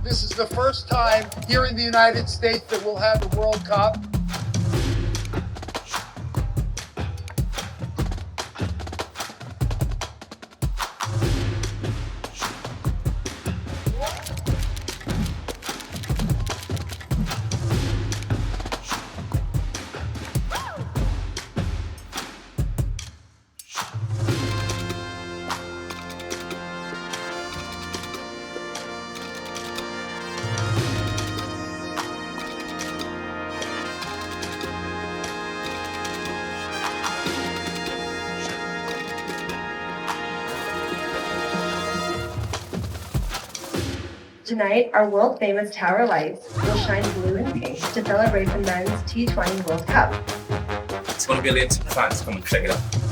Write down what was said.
This is the first time here in the United States that we'll have a World Cup. Tonight, our world-famous tower lights will shine blue and pink to celebrate the men's T20 World Cup. It's going to be lit. Fans, come and check it out.